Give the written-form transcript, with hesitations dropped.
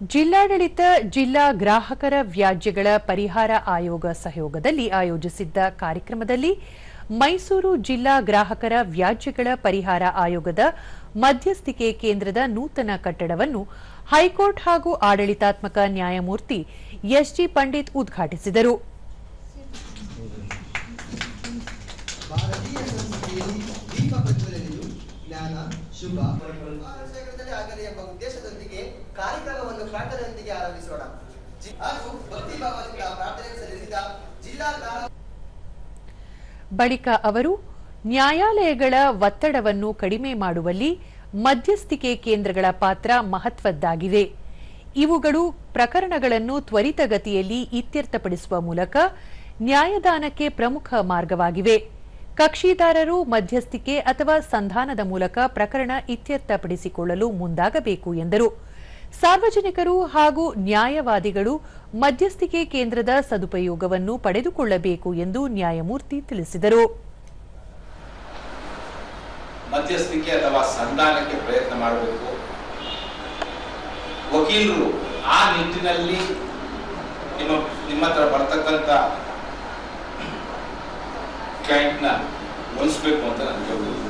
ಜಿಲ್ಲಾಡಳಿತ ಜಿಲ್ಲಾ ಗ್ರಾಹಕರ ವ್ಯಾಜ್ಯಗಳ ಪರಿಹಾರ ಆಯೋಗ ಸಹಯೋಗದಲ್ಲಿ ಆಯೋಜಿಸಿದ್ದ ಕಾರ್ಯಕ್ರಮದಲ್ಲಿ ಮೈಸೂರು ಜಿಲ್ಲಾ ಗ್ರಾಹಕರ ವ್ಯಾಜ್ಯಗಳ ಪರಿಹಾರ ಆಯೋಗದ ಮಧ್ಯಸ್ಥಿಕೆ ಕೇಂದ್ರದ ನೂತನ ಕಟ್ಟಡವನ್ನು ಹೈಕೋರ್ಟ್ ಹಾಗೂ ಆಡಳಿತಾತ್ಮಕ ನ್ಯಾಯಮೂರ್ತಿ ಎಸ್ಜಿ ಪಂಡಿತ್ ಉದ್ಘಾಟಿಸಿದರು. ಕಾರ್ಯಕ್ರಮವನ್ನು ಪ್ರಾರ್ಥನೆಯೊಂದಿಗೆ ಆರಂಭಿಸೋಣ. ಹಾಗೂ ಭಕ್ತಿಭಾವದಿಂದ ಪ್ರಾರ್ಥನೆ ಸಲ್ಲಿಸಿದ ಜಿಲ್ಲಾ ಬಳಿಕ ಅವರು ನ್ಯಾಯಾಲಯಗಳ ಒತ್ತಡವನ್ನು ಕಡಿಮೆ ಮಾಡುವಲ್ಲಿ ಮಧ್ಯಸ್ಥಿಕೆ ಕೇಂದ್ರಗಳ ಪಾತ್ರ ಮಹತ್ವದ್ದಾಗಿದೆ. ಇವುಗಳು ಪ್ರಕರಣಗಳನ್ನು ತ್ವರಿತಗತಿಯಲ್ಲಿ ಇತ್ಯರ್ಥಪಡಿಸುವ ಮೂಲಕ ನ್ಯಾಯದಾನಕ್ಕೆ ಪ್ರಮುಖ ಮಾರ್ಗವಾಗಿವೆ. ಕಕ್ಷಿದಾರರು ಮಧ್ಯಸ್ಥಿಕೆ ಅಥವಾ ಸಂಧಾನದ ಮೂಲಕ ಪ್ರಕರಣ ಇತ್ಯರ್ಥಪಡಿಸಿಕೊಳ್ಳಲು ಮುಂದಾಗಬೇಕು ಎಂದರು. ಸಾರ್ವಜನಿಕರು ಹಾಗೂ ನ್ಯಾಯವಾದಿಗಳು ಮಧ್ಯಸ್ಥಿಕೆ ಕೇಂದ್ರದ ಸದುಪಯೋಗವನ್ನು ಪಡೆದುಕೊಳ್ಳಬೇಕು ಎಂದು ನ್ಯಾಯಮೂರ್ತಿ ತಿಳಿಸಿದರು. ಮಧ್ಯಸ್ಥಿಕೆ ಅಥವಾ ಸಂಧಾನಕ್ಕೆ ಪ್ರಯತ್ನ ಮಾಡಬೇಕು. ವಕೀಲರು ಆ ನಿಟ್ಟಿನಲ್ಲಿ ನಿಮ್ಮ ಹತ್ರ ಬರ್ತಕ್ಕಂಥ ಕ್ಲೈಂಟ್ನ ಒಲಿಸಬೇಕು ಅಂತ ನಾನು ಕೇಳ್ಬೋದು.